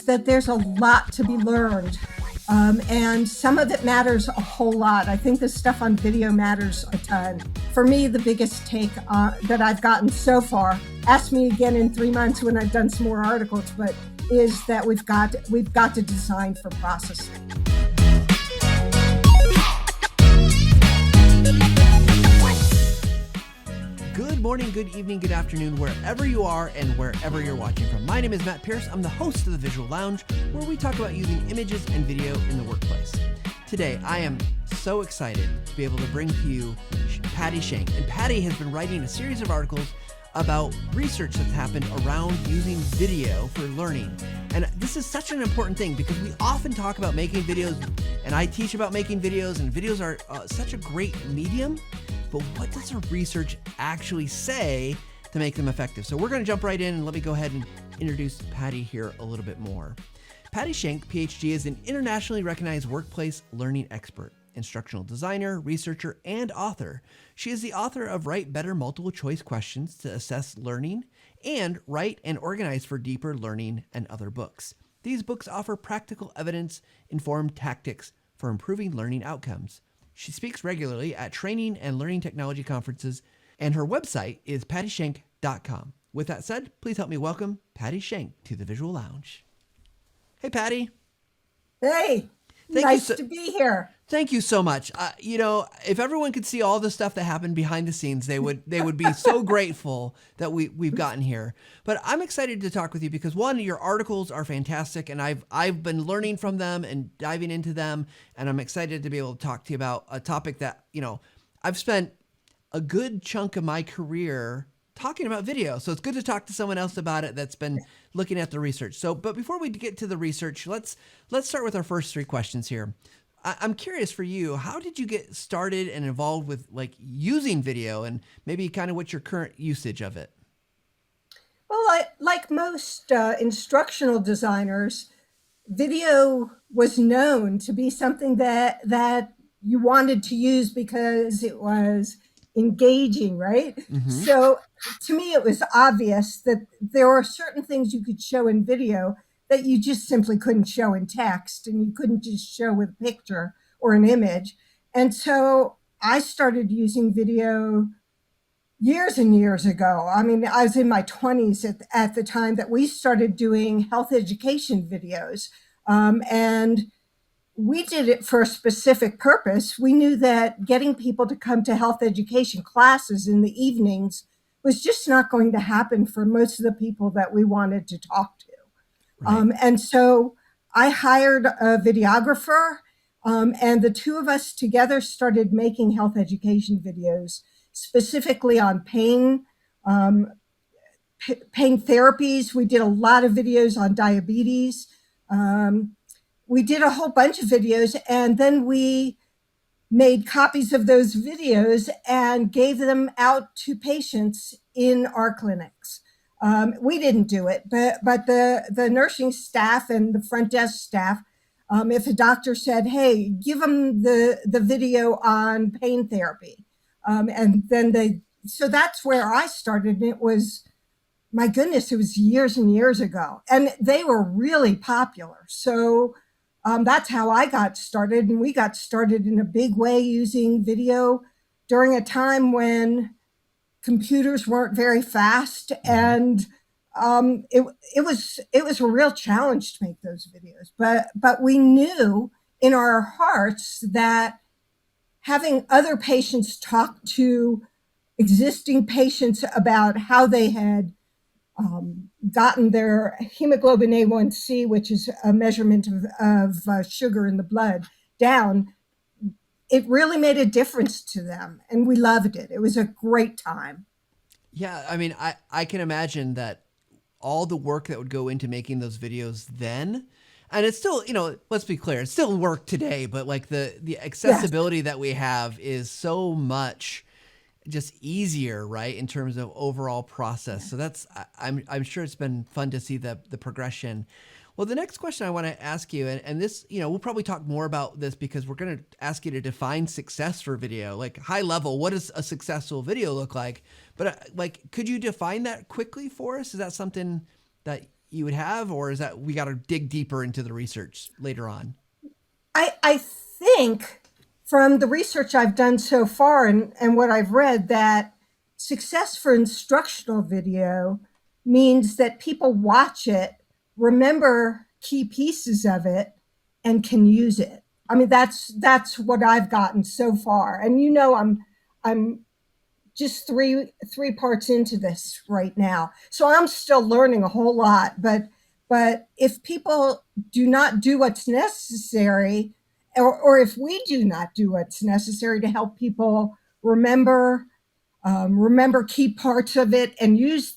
that there's a lot to be learned. And some of it matters a whole lot. I think this stuff on video matters a ton. For me, the biggest take that I've gotten so far, ask me again in 3 months when I've done some more articles, but is that we've got to design for processing. Good morning, good evening, good afternoon, wherever you are and wherever you're watching from. My name is Matt Pierce. I'm the host of the Visual Lounge, where we talk about using images and video in the workplace. Today, I am so excited to be able to bring to you Patti Shank. And Patti has been writing a series of articles about research that's happened around using video for learning. And this is such an important thing because we often talk about making videos, and I teach about making videos, and videos are such a great medium. But what does the research actually say to make them effective? So we're going to jump right in, and let me go ahead and introduce Patti here a little bit more. Patti Shank, PhD, is an internationally recognized workplace learning expert, instructional designer, researcher, and author. She is the author of Write Better Multiple Choice Questions to Assess Learning and Write and Organize for Deeper Learning, and other books. These books offer practical evidence-informed tactics for improving learning outcomes. She speaks regularly at training and learning technology conferences, and her website is pattishank.com. With that said, please help me welcome Patti Shank to the Visual Lounge. Hey, Patti. Hey, nice to be here. Thank you so much. If everyone could see all the stuff that happened behind the scenes, they would be so grateful that we've gotten here. But I'm excited to talk with you because, one, your articles are fantastic, and I've been learning from them and diving into them, and I'm excited to be able to talk to you about a topic that, I've spent a good chunk of my career talking about video. So it's good to talk to someone else about it that's been looking at the research. But before we get to the research, let's start with our first three questions here. I'm curious for you, how did you get started and involved with using video, and maybe kind of what's your current usage of it? Well, like most instructional designers, video was known to be something that you wanted to use because it was engaging, right? Mm-hmm. So to me, it was obvious that there were certain things you could show in video that you just simply couldn't show in text, and you couldn't just show with a picture or an image. And so I started using video years and years ago. I mean, I was in my 20s at the time that we started doing health education videos. And we did it for a specific purpose. We knew that getting people to come to health education classes in the evenings was just not going to happen for most of the people that we wanted to talk to. Right. And so I hired a videographer, and the two of us together started making health education videos, specifically on pain therapies. We did a lot of videos on diabetes. We did a whole bunch of videos, and then we made copies of those videos and gave them out to patients in our clinics. We didn't do it, but the nursing staff and the front desk staff, if a doctor said, hey, give them the video on pain therapy. And then so that's where I started. And it was, my goodness, it was years and years ago. And they were really popular. So that's how I got started. And we got started in a big way using video during a time when computers weren't very fast, and it was a real challenge to make those videos. But we knew in our hearts that having other patients talk to existing patients about how they had gotten their hemoglobin A1C, which is a measurement of sugar in the blood, down, it really made a difference to them, and we loved it. It was a great time. Yeah, I mean, I can imagine that all the work that would go into making those videos then, and it's still, let's be clear, it's still work today, but the accessibility that we have is so much just easier, right, in terms of overall process. So that's, I'm sure it's been fun to see the progression. Well, the next question I want to ask you, and this, we'll probably talk more about this because we're going to ask you to define success for video, like high level. What does a successful video look like? But could you define that quickly for us? Is that something that you would have, or is that we got to dig deeper into the research later on? I think from the research I've done so far and what I've read that success for instructional video means that people watch it, remember key pieces of it, and can use it. I mean, that's what I've gotten so far. And I'm just three parts into this right now. So I'm still learning a whole lot, but if people do not do what's necessary, or if we do not do what's necessary to help people remember key parts of it and use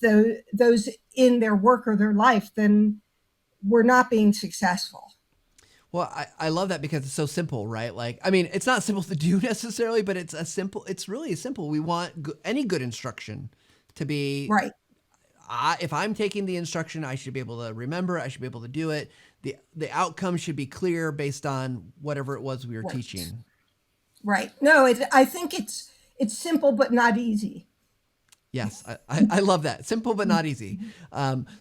those in their work or their life, then we're not being successful. Well, I love that because it's so simple, right? Like, I mean, it's not simple to do necessarily, but it's really simple. We want any good instruction to be, Right, if I'm taking the instruction, I should be able to remember, I should be able to do it. The outcome should be clear based on whatever it was we were right, teaching. right. No, I think it's simple but not easy. Yes, I love that. Simple but not easy.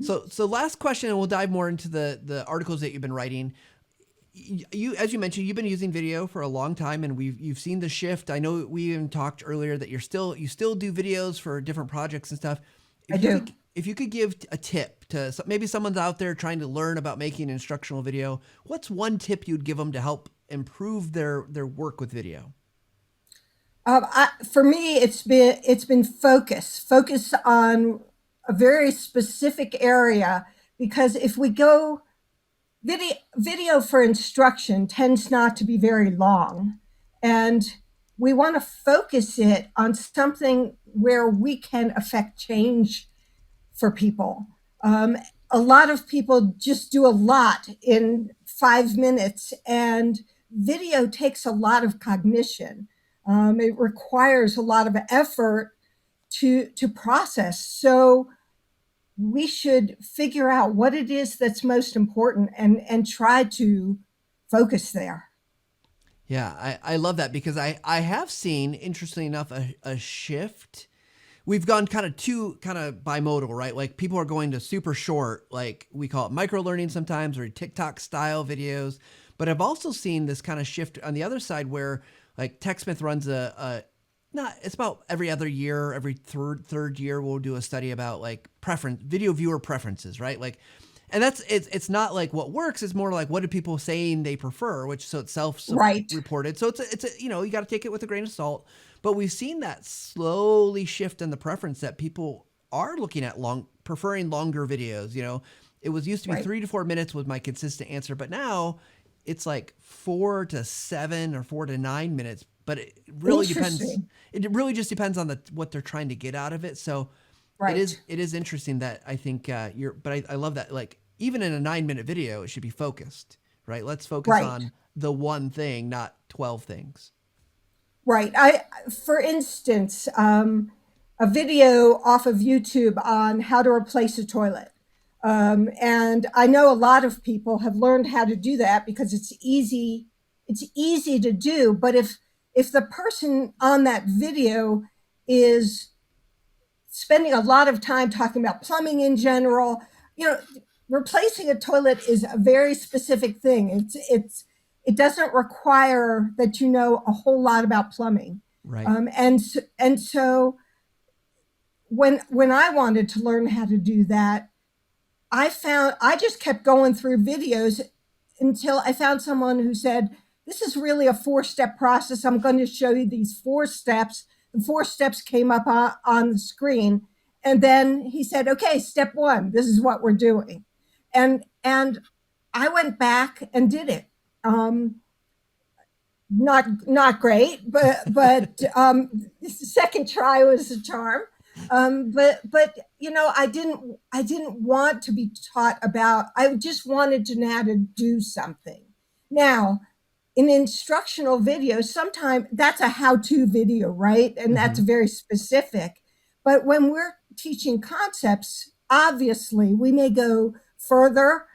So last question, and we'll dive more into the articles that you've been writing. You, as you mentioned, you've been using video for a long time, and you've seen the shift. I know we even talked earlier that you still do videos for different projects and stuff. I do. If you could give a tip to maybe someone's out there trying to learn about making instructional video, what's one tip you'd give them to help improve their work with video? For me, it's been focus on a very specific area, because if we go video for instruction tends not to be very long, and we want to focus it on something where we can affect change for people. A lot of people just do a lot in 5 minutes, and video takes a lot of cognition. It requires a lot of effort to process. So we should figure out what it is that's most important and try to focus there. Yeah, I love that because I have seen, interestingly enough, a shift. We've gone kind of bimodal, right? Like people are going to super short, like we call it micro learning sometimes, or TikTok style videos. But I've also seen this kind of shift on the other side where like TechSmith runs a not, it's about every other year, every third year we'll do a study about like video viewer preferences, right? Like, and it's not like what works, it's more like what do people saying they prefer, which so it's self Right, reported. So it's a you got to take it with a grain of salt. But we've seen that slowly shift in the preference that people are looking at preferring longer videos. It was used to be right. 3 to 4 minutes was my consistent answer, but now it's like 4 to 7 or 4 to 9 minutes. But it really depends. Interesting. It really just depends on what they're trying to get out of it. So Right, it is interesting that I think but I love that, like, even in a 9 minute video, it should be focused, right? Let's focus right. on the one thing, not 12 things. Right. For instance, a video off of YouTube on how to replace a toilet. And I know a lot of people have learned how to do that because it's easy. It's easy to do. But if the person on that video is spending a lot of time talking about plumbing in general, you know, replacing a toilet is a very specific thing. It doesn't require that you know a whole lot about plumbing. Right. And so when I wanted to learn how to do that, I just kept going through videos until I found someone who said, "This is really a 4 step process. I'm going to show you these 4 steps." The 4 steps came up on the screen, and then he said, "Okay, step one. This is what we're doing," and I went back and did it. Not great, but second try was a charm. But I didn't want to be taught about. I just wanted to know how to do something. Now, in instructional video, sometimes that's a how-to video, right? And that's Mm-hmm. very specific. But when we're teaching concepts, obviously we may go further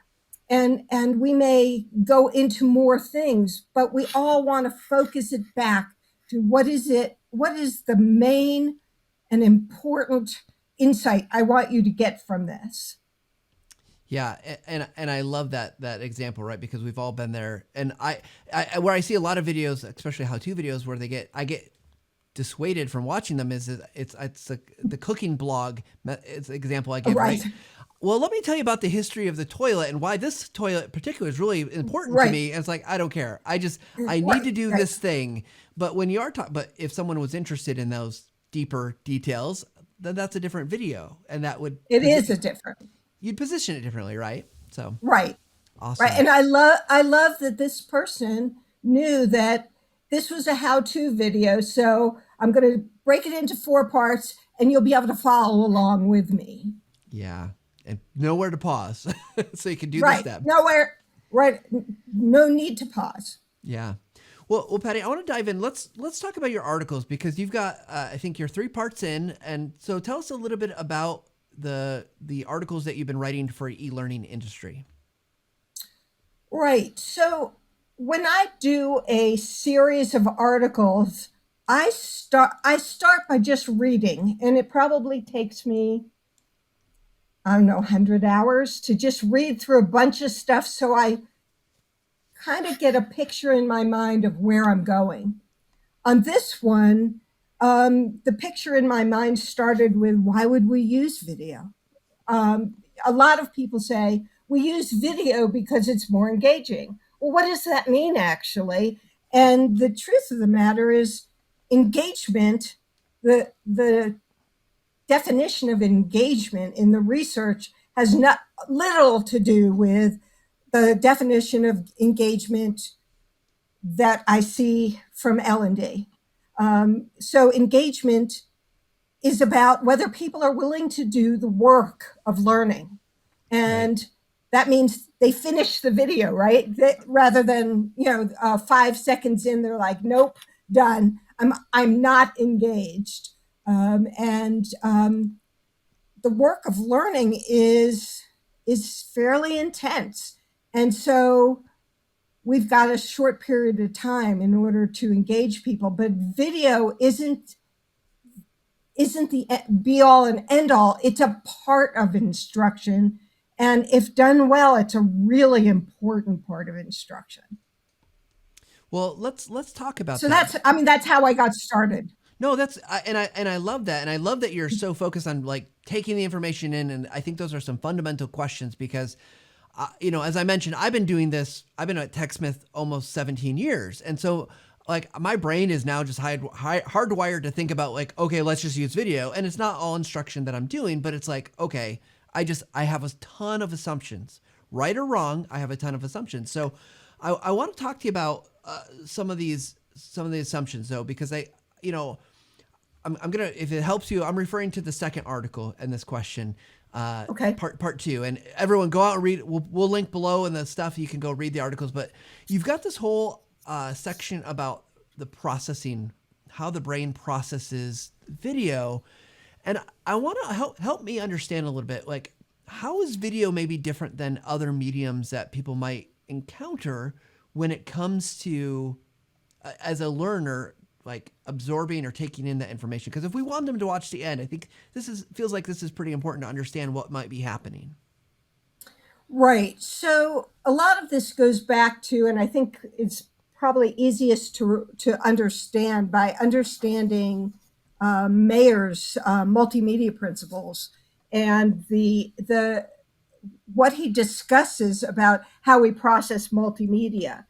and we may go into more things, but we all want to focus it back to what is the main and important insight I want you to get from this. Yeah, and I love that example, right? Because we've all been there, and I where I see a lot of videos, especially how-to videos, where I get dissuaded from watching them is it's the cooking blog. It's the example I give, Right, right? Well, let me tell you about the history of the toilet and why this toilet in particular is really important to right, me. And it's like I don't care. I need right, to do right. this thing. But when you are talking, but if someone was interested in those deeper details, then that's a different video, and that would It is a different, you'd position it differently, right? So right, right. awesome. And I love that this person knew that this was a how-to video. So I'm going to break it into 4 parts, and you'll be able to follow along with me. Yeah, and nowhere to pause, so you can do the Right. step. Nowhere. Right. No need to pause. Yeah. Well, Patty, I want to dive in. Let's talk about your articles because you've got I think you're 3 parts in, and so tell us a little bit about the articles that you've been writing for e-learning industry. Right. So when I do a series of articles, I start by just reading, and it probably takes me, I don't know, 100 hours to just read through a bunch of stuff so I kind of get a picture in my mind of where I'm going. On this one, the picture in my mind started with, why would we use video? Um, a lot of people say we use video because it's more engaging. Well, what does that mean actually? And the truth of the matter is, engagement, the definition of engagement in the research has not little to do with the definition of engagement that I see from L&D. So engagement is about whether people are willing to do the work of learning. Right. And that means they finish the video, right? Rather than, 5 seconds in, they're like, nope, done. I'm not engaged. And the work of learning is fairly intense. And so we've got a short period of time in order to engage people, but video isn't the be all and end all. It's a part of instruction. And if done well, it's a really important part of instruction. Well, let's talk about So that. that's how I got started. No, and I love that, and I love that you're so focused on like taking the information in, and I think those are some fundamental questions because, as I mentioned, I've been doing this. I've been at TechSmith almost 17 years, and so like my brain is now just hardwired to think about like, okay, let's just use video, and it's not all instruction that I'm doing, but it's like, okay, I have a ton of assumptions, right or wrong. I have a ton of assumptions, so I want to talk to you about some of the assumptions though, because I'm gonna, if it helps you, I'm referring to the second article in this question, Okay. part two, and everyone go out and read. We'll link below in the stuff. You can go read the articles, but you've got this whole section about the processing, how the brain processes video, and I want to help me understand a little bit, like how is video maybe different than other mediums that people might encounter when it comes to as a learner, like absorbing or taking in that information. Because if we want them to watch the end, I think feels like this is pretty important to understand what might be happening. Right. So a lot of this goes back to, and I think it's probably easiest to understand by understanding Mayer's multimedia principles and the what he discusses about how we process multimedia.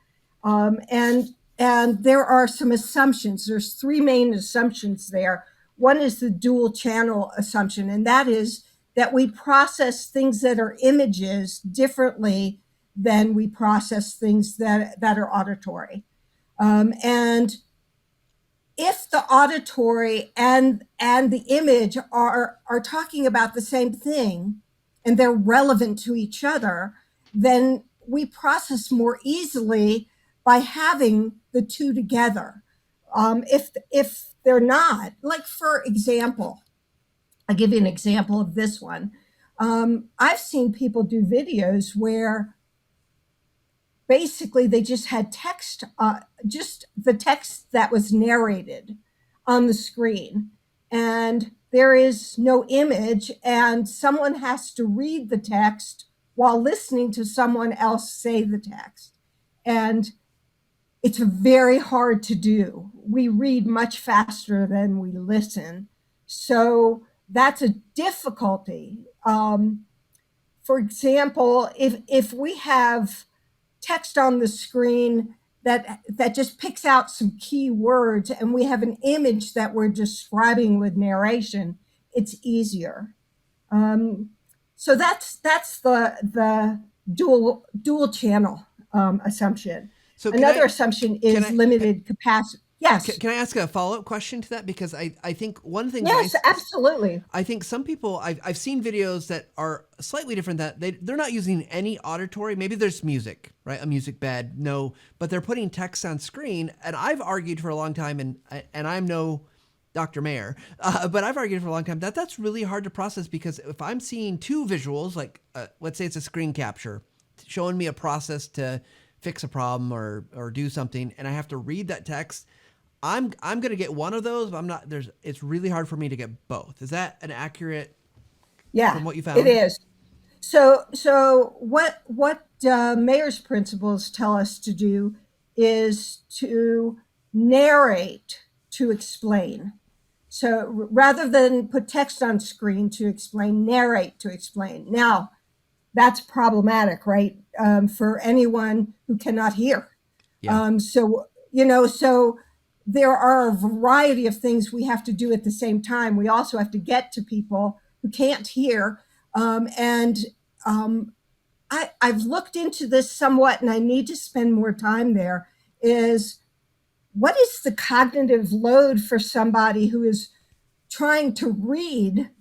And there are some assumptions. There's three main assumptions there. One is the dual channel assumption, and that is that we process things that are images differently than we process things that are auditory. And if the auditory and the image are talking about the same thing and they're relevant to each other, then we process more easily by having the two together. If they're not, like for example, I'll give you an example of this one. I've seen people do videos where basically they just had text, just the text that was narrated on the screen, and there is no image, and someone has to read the text while listening to someone else say the text. And it's very hard to do. We read much faster than we listen. So that's a difficulty. For example, if we have text on the screen that just picks out some key words and we have an image that we're describing with narration, it's easier. Um, so that's the dual channel assumption. So Another assumption can is I limited capacity. Yes. can I ask a follow up question to that? Because I think one thing Yes, absolutely. I think some people I've seen videos that are slightly different, that they're not using any auditory. Maybe there's music, right? A music bed, no, but they're putting text on screen. And I've argued for a long time, and I'm no Dr. Mayer, but I've argued for a long time that that's really hard to process, because if I'm seeing two visuals, like let's say it's a screen capture showing me a process to fix a problem or do something, and I have to read that text, I'm going to get one of those, but I'm not, it's really hard for me to get both. Is that an accurate Yeah, from what you it found? is. So what Mayer's principles tell us to do is to narrate to explain. So rather than put text on screen to explain, narrate to explain. Now, that's problematic, right? For anyone who cannot hear. Yeah. So there are a variety of things we have to do at the same time. We also have to get to people who can't hear. And I've looked into this somewhat, and I need to spend more time there. Is what is the cognitive load for somebody who is trying to read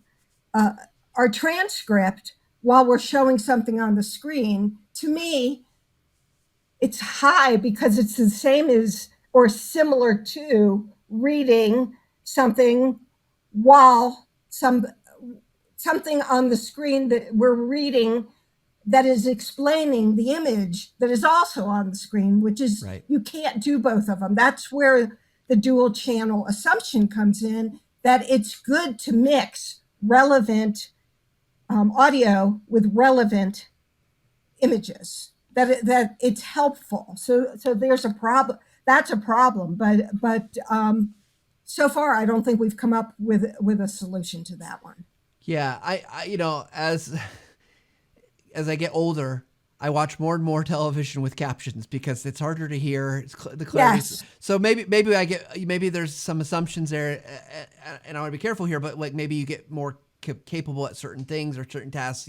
uh, our transcript while we're showing something on the screen? To me, it's high because it's the same as or similar to reading something while something on the screen that we're reading that is explaining the image that is also on the screen, which is Right. you can't do both of them. That's where the dual channel assumption comes in, that it's good to mix relevant audio with relevant images, that it's helpful. So there's a problem. That's a problem, but so far I don't think we've come up with a solution to that one. Yeah. As I get older, I watch more and more television with captions because it's harder to hear. The clarity. Yes. So maybe there's some assumptions there, and I want to be careful here. But like maybe you get more capable at certain things or certain tasks.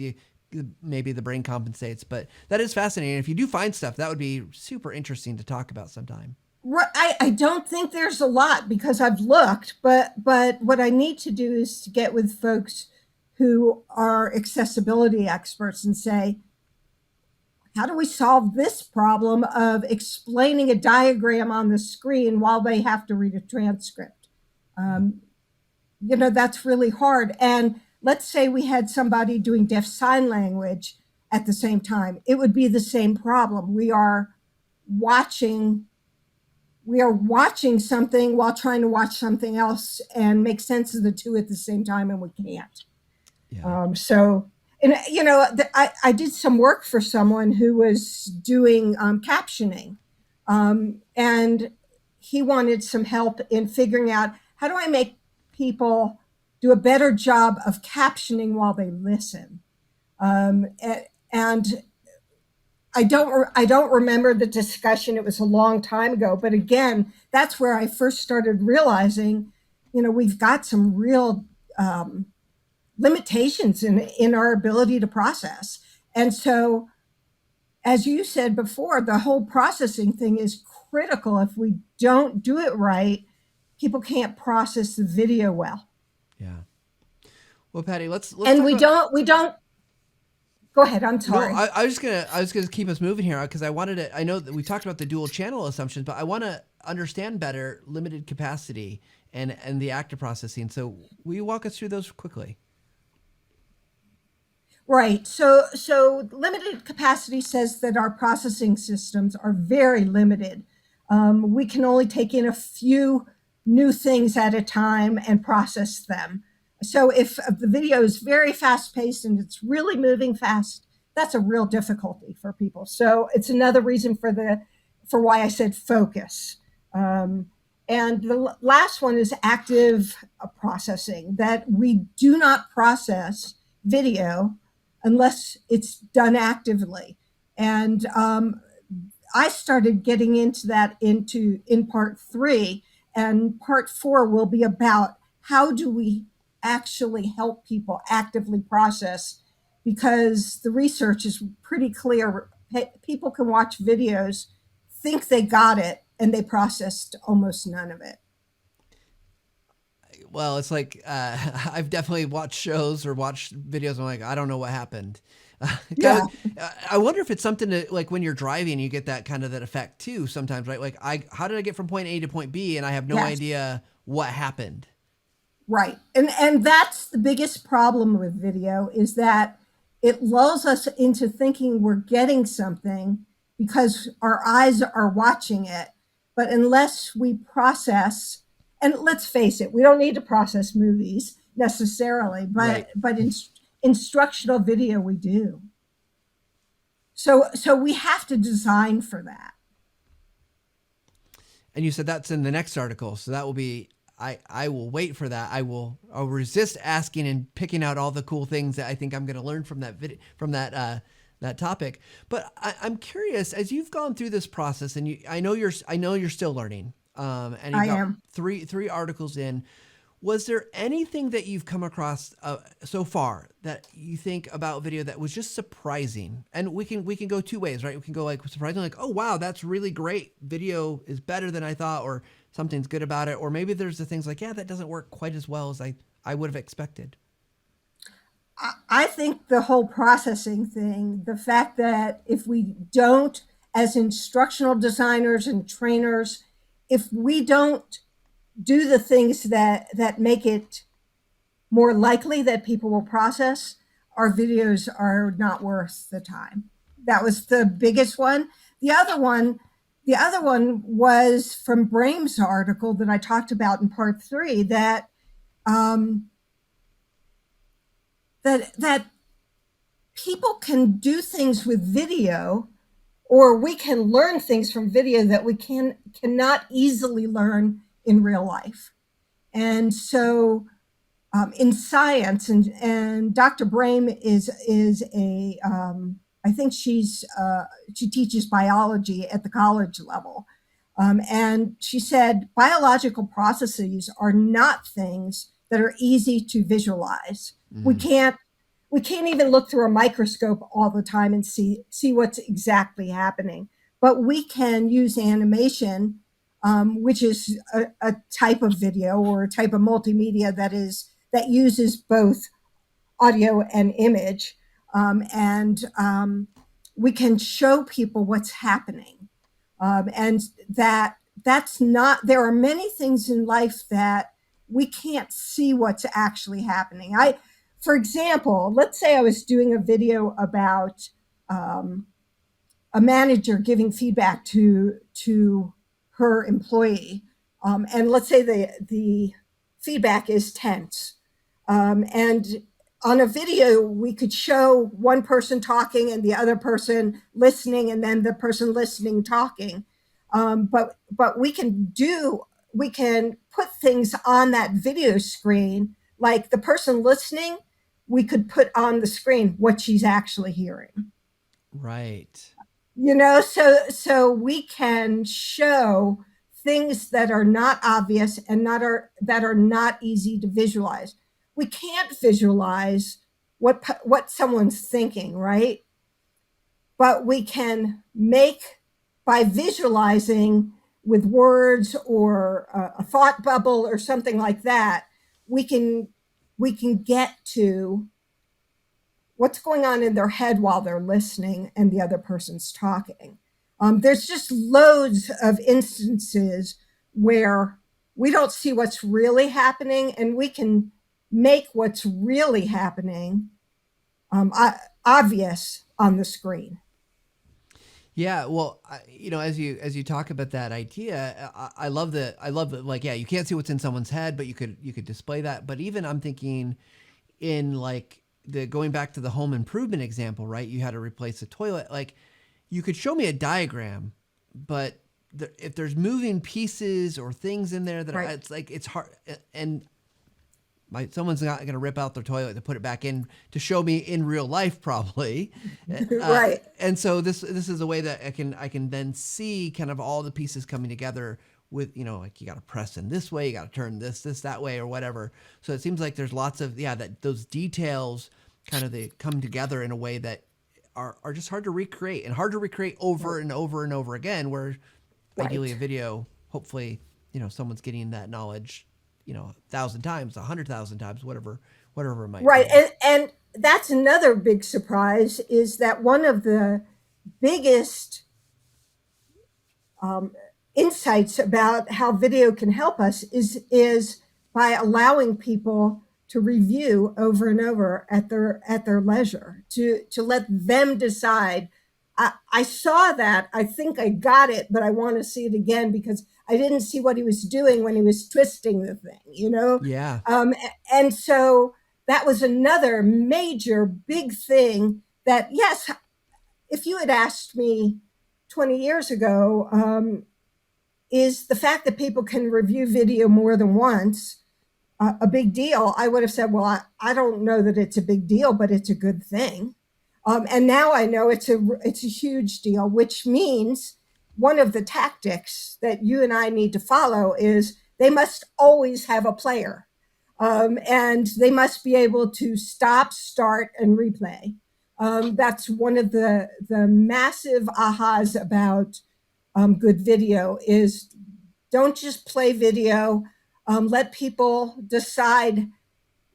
Maybe the brain compensates. But that is fascinating. If you do find stuff, that would be super interesting to talk about sometime. I don't think there's a lot because I've looked, but what I need to do is to get with folks who are accessibility experts and say, how do we solve this problem of explaining a diagram on the screen while they have to read a transcript? That's really hard. And let's say we had somebody doing deaf sign language at the same time. It would be the same problem. Watching we are watching something while trying to watch something else and make sense of the two at the same time, and we can't. Yeah. I did some work for someone who was doing captioning, and he wanted some help in figuring out how do I make people do a better job of captioning while they listen. And I don't remember the discussion. It was a long time ago, but again, that's where I first started realizing, we've got some real limitations in our ability to process. And so, as you said before, the whole processing thing is critical. If we don't do it right, people can't process the video well. Yeah. Well, Patti, let's And talk about. we don't. Go ahead. I'm No, sorry. I was gonna keep us moving here because I know that we talked about the dual channel assumptions, but I want to understand better limited capacity and the active processing. So will you walk us through those quickly? Right. So limited capacity says that our processing systems are very limited. We can only take in a few new things at a time and process them. So if the video is very fast paced and it's really moving fast, that's a real difficulty for people. So it's another reason for why I said focus. Um, and the last one is active processing, that we do not process video unless it's done actively. And I started getting into that in part 3, and part 4 will be about how do we actually help people actively process, because the research is pretty clear. People can watch videos, think they got it, and they processed almost none of it. Well, it's like I've definitely watched shows or watched videos. And I'm like, I don't know what happened. Yeah, I wonder if it's something to, like, when you're driving, you get that kind of that effect too sometimes, right? Like, how did I get from point A to point B, and I have no yes. idea what happened. Right. And that's the biggest problem with video, is that it lulls us into thinking we're getting something because our eyes are watching it. But unless we process, and let's face it, we don't need to process movies necessarily, Right. but instructional video we do. So we have to design for that. And you said that's in the next article, so that will be. I will wait for that. I'll resist asking and picking out all the cool things that I think I'm going to learn from that video, from that topic. But I'm curious, as you've gone through this process, and I know you're still learning. And you've I got am. three articles in. Was there anything that you've come across so far that you think about video that was just surprising? And we can go two ways, right? We can go like surprising, like, oh wow, that's really great. Video is better than I thought, or something's good about it. Or maybe there's the things like, yeah, that doesn't work quite as well as I would have expected. I think the whole processing thing, the fact that if we don't, as instructional designers and trainers, if we don't do the things that make it more likely that people will process, our videos are not worth the time. That was the biggest one. The other one, the other one was from Brame's article that I talked about in part 3, that um, that people can do things with video, or we can learn things from video that we cannot easily learn in real life. And so in science, and Dr. Brame is a I think she teaches biology at the college level, and she said biological processes are not things that are easy to visualize. We Mm. can't we can't even look through a microscope all the time and see what's exactly happening. But we can use animation, which is a type of video or a type of multimedia that uses both audio and image, and we can show people what's happening, and that's not. There are many things in life that we can't see what's actually happening. For example, let's say I was doing a video about um, a manager giving feedback to her employee, and let's say the feedback is tense, and on a video we could show one person talking and the other person listening, and then the person listening talking, but we can put things on that video screen, like the person listening, we could put on the screen what she's actually hearing. Right. So we can show things that are not obvious and that are not easy to visualize. We can't visualize what someone's thinking, right? But we can make, by visualizing with words or a thought bubble or something like that, we can get to what's going on in their head while they're listening and the other person's talking. There's just loads of instances where we don't see what's really happening, and we can make what's really happening obvious on the screen. Yeah, well, as you talk about that idea, I love that. Like, yeah, you can't see what's in someone's head, but you could display that. But even I'm thinking in like the going back to the home improvement example, right? You had to replace a toilet. Like, you could show me a diagram, but if there's moving pieces or things in there that Right. it's like it's hard, and someone's not going to rip out their toilet to put it back in to show me in real life, probably. Right. And so this is a way that I can then see kind of all the pieces coming together with, like you got to press in this way, you got to turn this that way or whatever. So it seems like there's lots of that those details kind of they come together in a way that are just hard to recreate and hard to recreate over and over and over again. Where ideally a Right. video, hopefully, someone's getting that knowledge 1,000 times, 100,000 times, whatever it might Right. be. And that's another big surprise is that one of the biggest um, insights about how video can help us is by allowing people to review over and over at their leisure to let them decide. I saw that. I think I got it, but I want to see it again because I didn't see what he was doing when he was twisting the thing, Yeah. and so that was another major big thing that, yes, if you had asked me 20 years ago, is the fact that people can review video more than once a big deal? I would have said, well, I don't know that it's a big deal, but it's a good thing. And now I know it's a huge deal, which means one of the tactics that you and I need to follow is they must always have a player, and they must be able to stop, start, and replay. That's one of the massive ahas about good video is don't just play video. Let people decide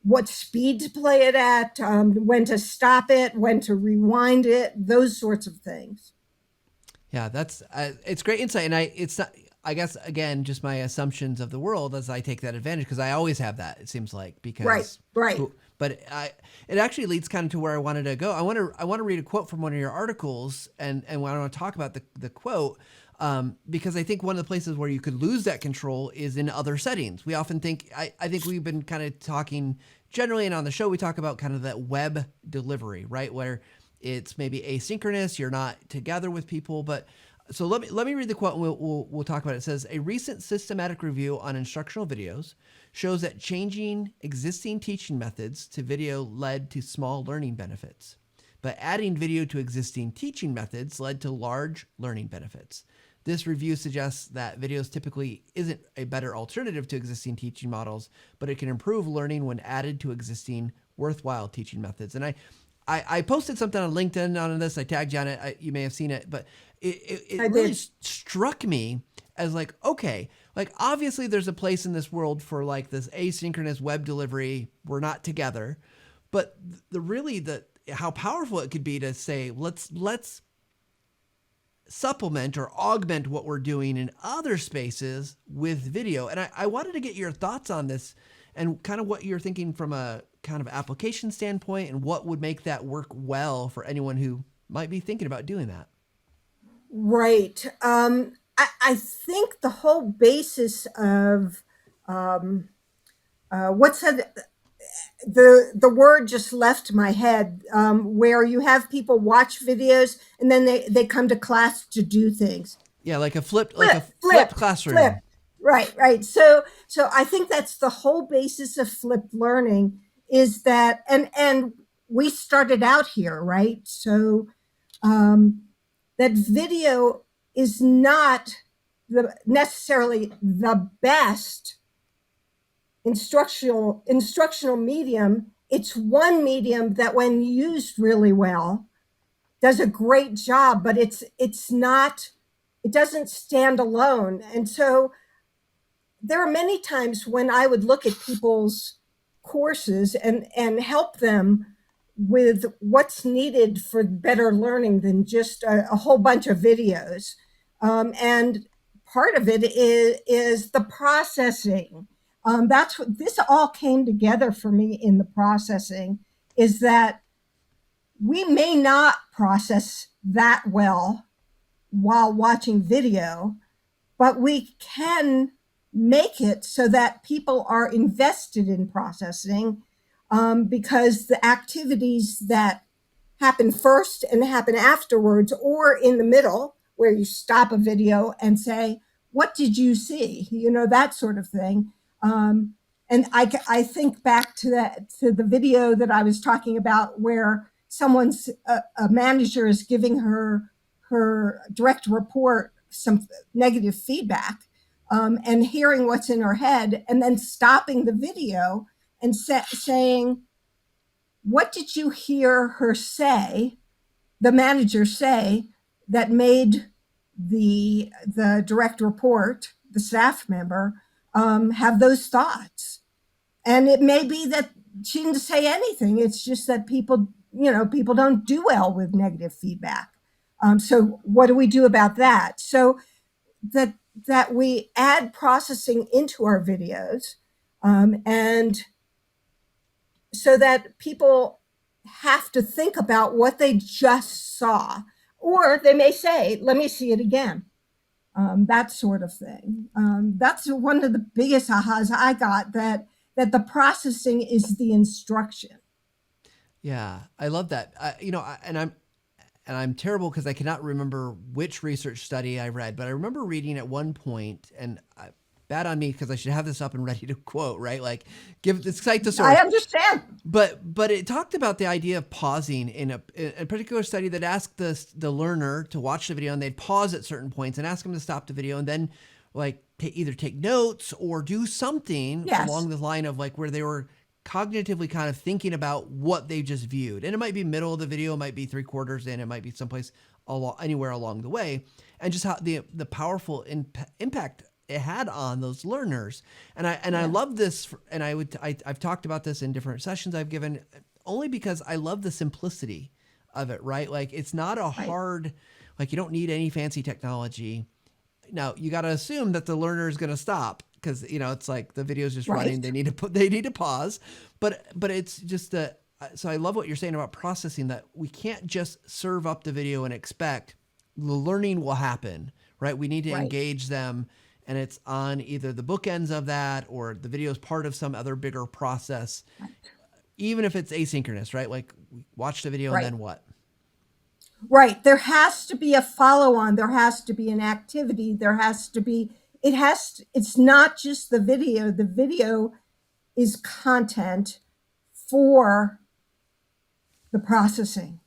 what speed to play it at, when to stop it, when to rewind it, those sorts of things. Yeah, that's it's great insight, and it's not. I guess again, just my assumptions of the world as I take that advantage because I always have that. It seems like Right, because, right. but it actually leads kind of to where I wanted to go. I want to read a quote from one of your articles, and I want to talk about the quote. Because I think one of the places where you could lose that control is in other settings. We often think, I think we've been kind of talking generally, and on the show, we talk about kind of that web delivery, right? Where it's maybe asynchronous, you're not together with people. But so let me read the quote and we'll talk about it. It says, a recent systematic review on instructional videos shows that changing existing teaching methods to video led to small learning benefits. But adding video to existing teaching methods led to large learning benefits. This review suggests that videos typically isn't a better alternative to existing teaching models, but it can improve learning when added to existing worthwhile teaching methods. And I posted something on LinkedIn on this. I tagged you on it. You may have seen it, but it really struck me as like, okay, like obviously there's a place in this world for like this asynchronous web delivery. We're not together, but how powerful it could be to say, let's supplement or augment what we're doing in other spaces with video. And I wanted to get your thoughts on this and kind of what you're thinking from a kind of application standpoint and what would make that work well for anyone who might be thinking about doing that. Right. I think the whole basis of what's that? The word just left my head, where you have people watch videos and then they come to class to do things. Yeah, like a flipped Flip. classroom. Right, right. So I think that's the whole basis of flipped learning is that, and we started out here, right? So that video is not necessarily the best instructional medium. It's one medium that when used really well does a great job, but it's not, it doesn't stand alone. And so there are many times when I would look at people's courses and help them with what's needed for better learning than just a whole bunch of videos. And part of it is the processing. That's what this all came together for me in the processing is that we may not process that well while watching video, but we can make it so that people are invested in processing. because the activities that happen first and happen afterwards, or in the middle, where you stop a video and say, "What did you see?" That sort of thing. And I think back to the video that I was talking about, where a manager is giving her direct report some negative feedback, and hearing what's in her head, and then stopping the video and saying, "What did you hear her say, the manager say, that made the direct report, the staff member, have those thoughts?" And it may be that she didn't say anything. It's just that people don't do well with negative feedback. So what do we do about that? So that we add processing into our videos, and so that people have to think about what they just saw, or they may say, "Let me see it again." That sort of thing. That's one of the biggest ahas I got, that the processing is the instruction. Yeah, I love that. And I'm terrible because I cannot remember which research study I read, but I remember reading at one point, and bad on me because I should have this up and ready to quote, right? Like, cite the I source. understand. But it talked about the idea of pausing in a particular study that asked the learner to watch the video, and they'd pause at certain points and ask them to stop the video, and then like either take notes or do something Yes. along the line of like where they were cognitively kind of thinking about what they just viewed. And it might be middle of the video, it might be 3/4 in, it might be someplace anywhere along the way, and just how the powerful impact it had on those learners. And I love this, and I've talked about this in different sessions I've given, only because I love the simplicity of it, right? Like, it's not a hard, like, you don't need any fancy technology. Now you got to assume that the learner is going to stop, because it's like the video is just running. They need to pause, but it's just so I love what you're saying about processing, that we can't just serve up the video and expect the learning will happen, right? We need to engage them, and it's on either the bookends of that, or the video is part of some other bigger process, even if it's asynchronous, right? Like, watch the video and then what? Right. There has to be a follow-on. There has to be an activity. It's not just the video. The video is content for the processing.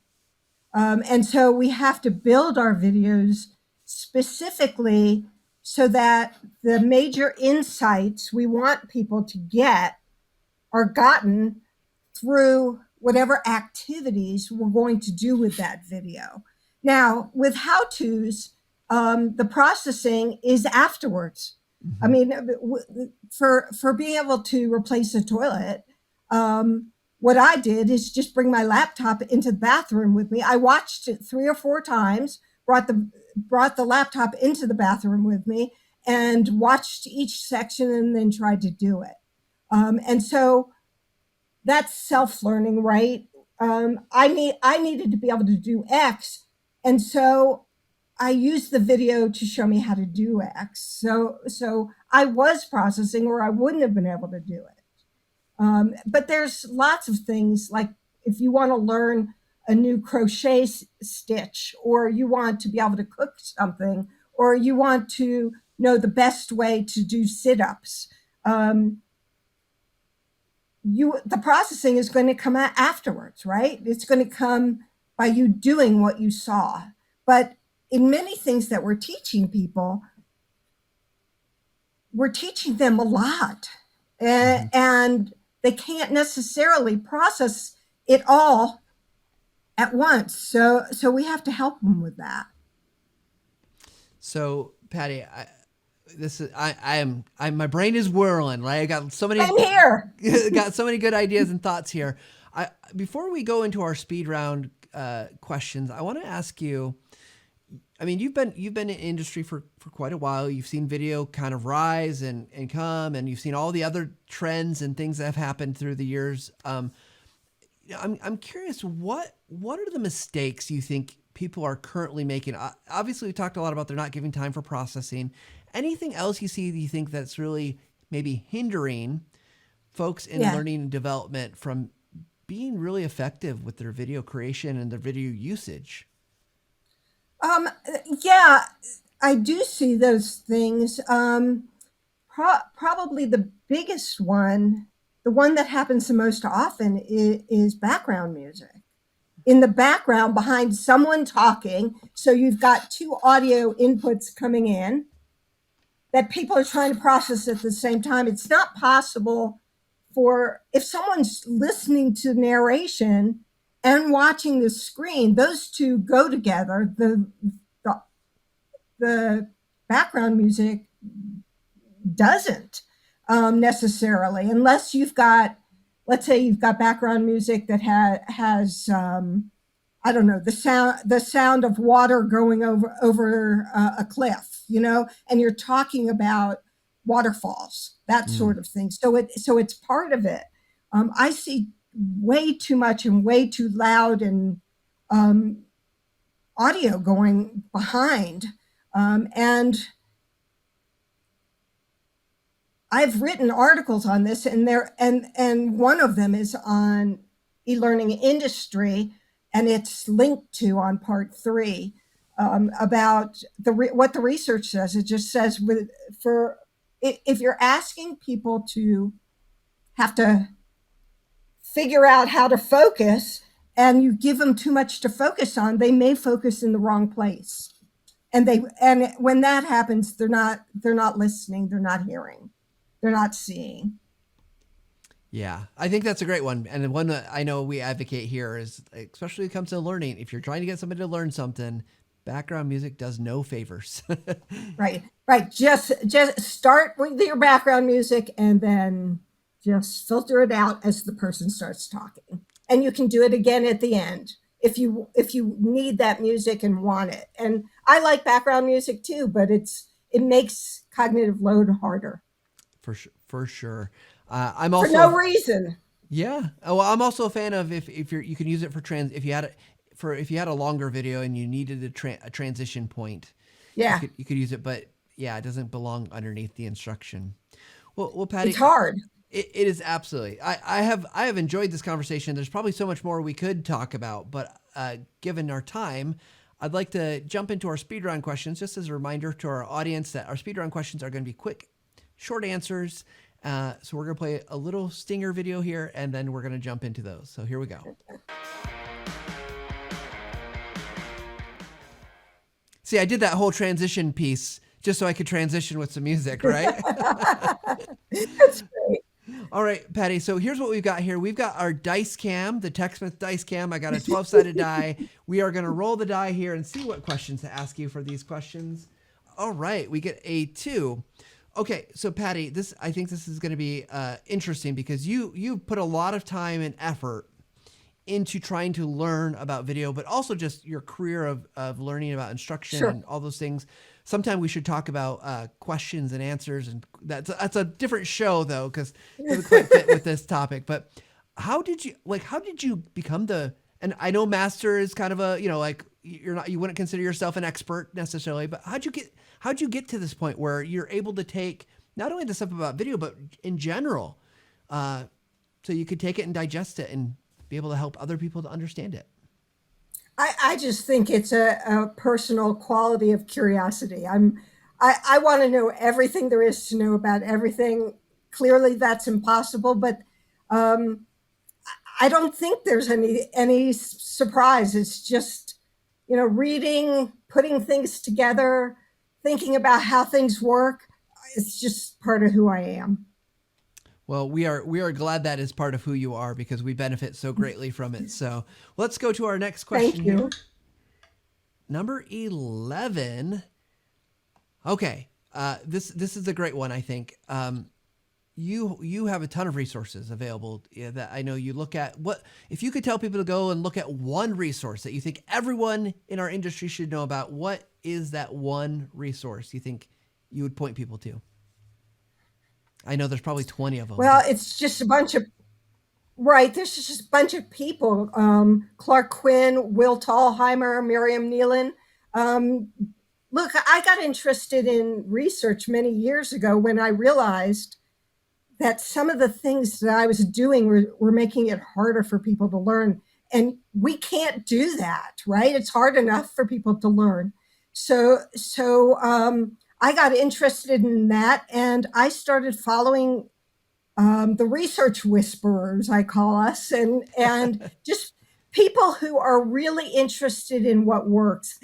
And so we have to build our videos specifically so that the major insights we want people to get are gotten through whatever activities we're going to do with that video. Now, with how-tos, the processing is afterwards. Mm-hmm. I mean, for being able to replace a toilet, what I did is just bring my laptop into the bathroom with me. I watched it 3 or 4 times, brought the laptop into the bathroom with me, and watched each section, and then tried to do it. And so that's self-learning, right? I needed to be able to do X, and so I used the video to show me how to do X. So I was processing, or I wouldn't have been able to do it. But there's lots of things, like if you want to learn a new crochet stitch, or you want to be able to cook something, or you want to know the best way to do sit-ups. The processing is going to come out afterwards, right? It's going to come by you doing what you saw. But in many things that we're teaching people, we're teaching them a lot, and they can't necessarily process it all at once. So we have to help them with that. So, Patti, my brain is whirling, right? I got so many. I'm here. Got so many good ideas and thoughts here. Before we go into our speed round questions, I want to ask you. I mean, you've been in industry for quite a while. You've seen video kind of rise and come, and you've seen all the other trends and things that have happened through the years. I'm curious, what are the mistakes you think people are currently making? Obviously, we talked a lot about they're not giving time for processing. Anything else you see that you think that's really maybe hindering folks in Yeah. learning and development from being really effective with their video creation and their video usage? Um, yeah, I do see those things. Probably the biggest one, the one that happens the most often, is background music. In the background behind someone talking, so you've got two audio inputs coming in that people are trying to process at the same time. It's not possible for, if someone's listening to narration and watching the screen, those two go together. The, the background music doesn't necessarily, unless you've got, let's say you've got background music that has I don't know, the sound of water going over a cliff, and you're talking about waterfalls, that Mm. sort of thing. So it's part of it. I see way too much and way too loud and um, audio going behind, and I've written articles on this, and one of them is on e-learning industry, and it's linked to on part 3, about what the research says. It just says, for if you're asking people to have to figure out how to focus, and you give them too much to focus on, they may focus in the wrong place. And when that happens, they're not listening, they're not hearing, they're not seeing. Yeah, I think that's a great one. And the one that I know we advocate here is, especially when it comes to learning, if you're trying to get somebody to learn something, background music does no favors. Right. Just start with your background music, and then just filter it out as the person starts talking. And you can do it again at the end if you need that music and want it. And I like background music too, but it makes cognitive load harder For sure. I'm for also no reason. yeah. Well, I'm also a fan of, if you can use it for if you had a longer video and you needed a transition point, Yeah, you could use it. But yeah, it doesn't belong underneath the instruction. Well, it's Patty, hard. it is absolutely. I have enjoyed this conversation. There's probably so much more we could talk about, but given our time, I'd like to jump into our speed round questions. Just as a reminder to our audience that our speed round questions are going to be quick, short answers. So we're going to play a little stinger video here, and then we're going to jump into those. So here we go. See, I did that whole transition piece just so I could transition with some music, right? That's great. All right, Patty. So here's what we've got here. We've got our dice cam, the TechSmith dice cam. I got a 12-sided die. We are going to roll the die here and see what questions to ask you for these questions. All right, we get a 2. Okay, so Patty, I think this is going to be interesting because you put a lot of time and effort into trying to learn about video, but also just your career of learning about instruction Sure. and all those things. Sometime we should talk about questions and answers, and that's a different show though, because it doesn't quite fit with this topic. But how did you become and I know master is kind of a, like you wouldn't consider yourself an expert necessarily, but how'd you get to this point where you're able to take not only the stuff about video, but in general, so you could take it and digest it and be able to help other people to understand it? I just think it's a personal quality of curiosity. I want to know everything there is to know about everything. Clearly, that's impossible, but um, I don't think there's any surprise. It's just, reading, putting things together, thinking about how things work. It's just part of who I am. Well, we are glad that is part of who you are because we benefit so greatly from it. So let's go to our next question. Thank you. Here. Number 11. Okay, this is a great one, I think. You have a ton of resources available that I know you look at. What if you could tell people to go and look at one resource that you think everyone in our industry should know about? What is that one resource you think you would point people to? I know there's probably 20 of them. Well, it's just a bunch of Right. There's just a bunch of people. Clark Quinn, Will Tallheimer, Miriam Nealon. Look, I got interested in research many years ago when I realized that some of the things that I was doing were making it harder for people to learn. And we can't do that, right? It's hard enough for people to learn. So I got interested in that, and I started following the research whisperers, I call us, and just people who are really interested in what works.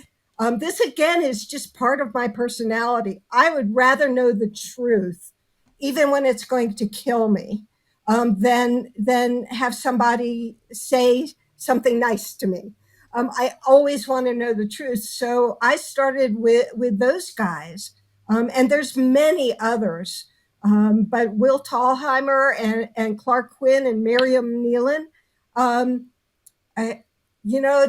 This again is just part of my personality. I would rather know the truth, even when it's going to kill me, than have somebody say something nice to me. I always want to know the truth, so I started with those guys, and there's many others. But Will Tallheimer and Clark Quinn and Miriam Nealon, I,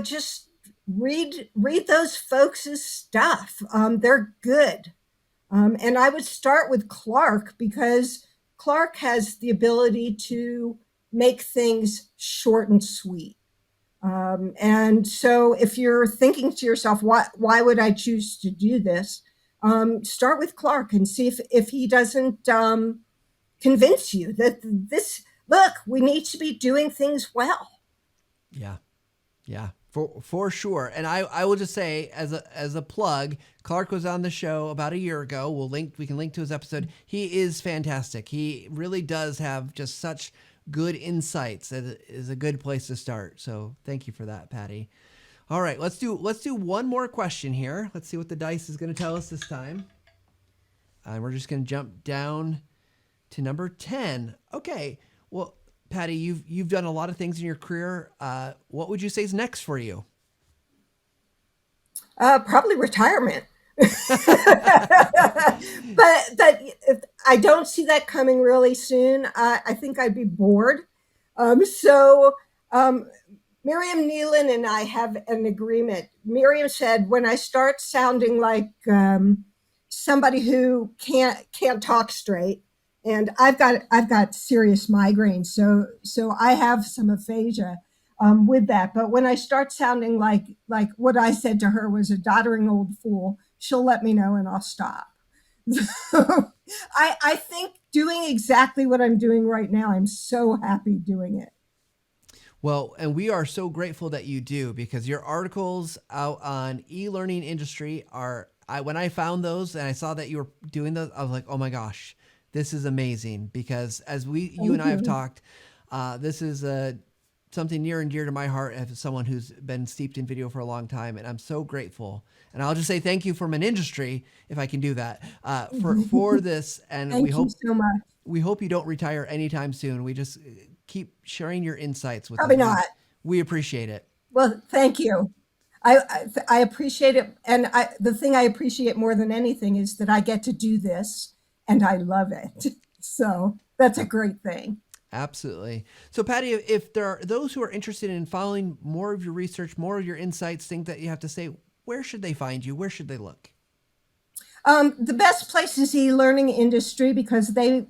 just read those folks' stuff. They're good. And I would start with Clark because Clark has the ability to make things short and sweet. And so if you're thinking to yourself, why would I choose to do this? Start with Clark and see if he doesn't convince you that look, we need to be doing things well. Yeah. Yeah, for sure. And I will just say as a plug, Clark was on the show about a year ago. We can link to his episode. He is fantastic. He really does have just such good insights. That is a good place to start. So thank you for that, Patti. All right, let's do one more question here. Let's see what the dice is going to tell us this time. And we're just going to jump down to number 10. Okay. Well, Patti, you've done a lot of things in your career. What would you say is next for you? Probably retirement. but I don't see that coming really soon. I think I'd be bored. So Miriam Nealon and I have an agreement. Miriam said, when I start sounding like somebody who can't talk straight, and I've got serious migraines, so I have some aphasia with that. But when I start sounding like what I said to her was a doddering old fool, she'll let me know and I'll stop. So I think doing exactly what I'm doing right now, I'm so happy doing it. Well, and we are so grateful that you do, because your articles out on eLearning industry when I found those and I saw that you were doing those, I was like, oh my gosh, this is amazing. Because as you and I have talked, this is something near and dear to my heart as someone who's been steeped in video for a long time. And I'm so grateful. And I'll just say thank you from an industry, if I can do that, for this. And Thank you so much. We hope you don't retire anytime soon. We just keep sharing your insights with Probably us. not. We appreciate it. Well, thank you. I appreciate it. And the thing I appreciate more than anything is that I get to do this and I love it. So that's a great thing. Absolutely. So Patti, if there are those who are interested in following more of your research, more of your insights, things that you have to say, where should they find you? Where should they look? The best place is eLearning industry, because they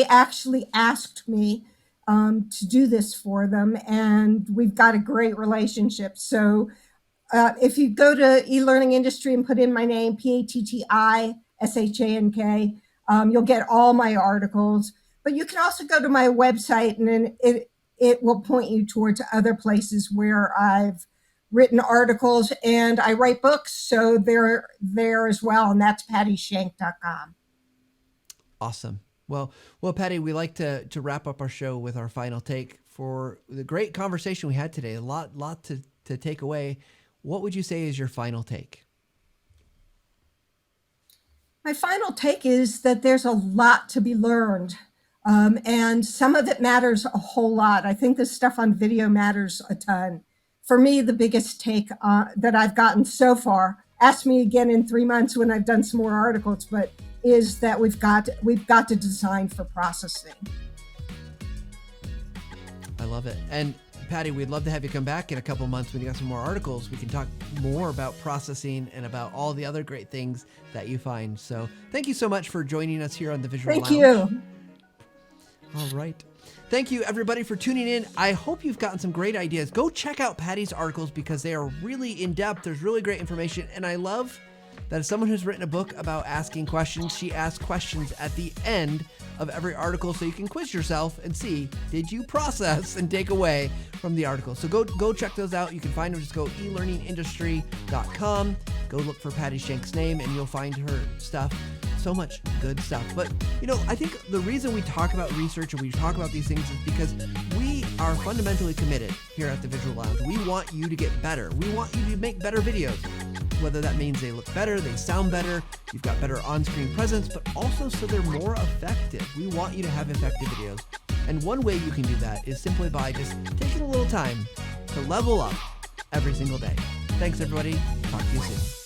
actually asked me to do this for them, and we've got a great relationship. So if you go to eLearning industry and put in my name, PattiShank, you'll get all my articles. But you can also go to my website, and then it will point you towards other places where I've written articles, and I write books, so they're there as well, and that's PattiShank.com. Awesome. Well, Patti, we like to wrap up our show with our final take for the great conversation we had today. A lot to take away. What would you say is your final take? My final take is that there's a lot to be learned. And some of it matters a whole lot. I think this stuff on video matters a ton. For me, the biggest take that I've gotten so far, ask me again in 3 months when I've done some more articles, but is that we've got to design for processing. I love it. And Patti, we'd love to have you come back in a couple months when you got some more articles. We can talk more about processing and about all the other great things that you find. So thank you so much for joining us here on the Visual Lounge. Thank you. All right. Thank you, everybody, for tuning in. I hope you've gotten some great ideas. Go check out Patti's articles because they are really in-depth. There's really great information. And I love That is someone who's written a book about asking questions. She asks questions at the end of every article so you can quiz yourself and see, did you process and take away from the article? So go check those out. You can find them. Just go eLearningindustry.com. Go look for Patti Shank's name and you'll find her stuff. So much good stuff. But, I think the reason we talk about research and we talk about these things is because we are fundamentally committed here at the Visual Lounge. We want you to get better. We want you to make better videos. Whether that means they look better, they sound better, you've got better on-screen presence, but also so they're more effective. We want you to have effective videos. And one way you can do that is simply by just taking a little time to level up every single day. Thanks, everybody. Talk to you soon.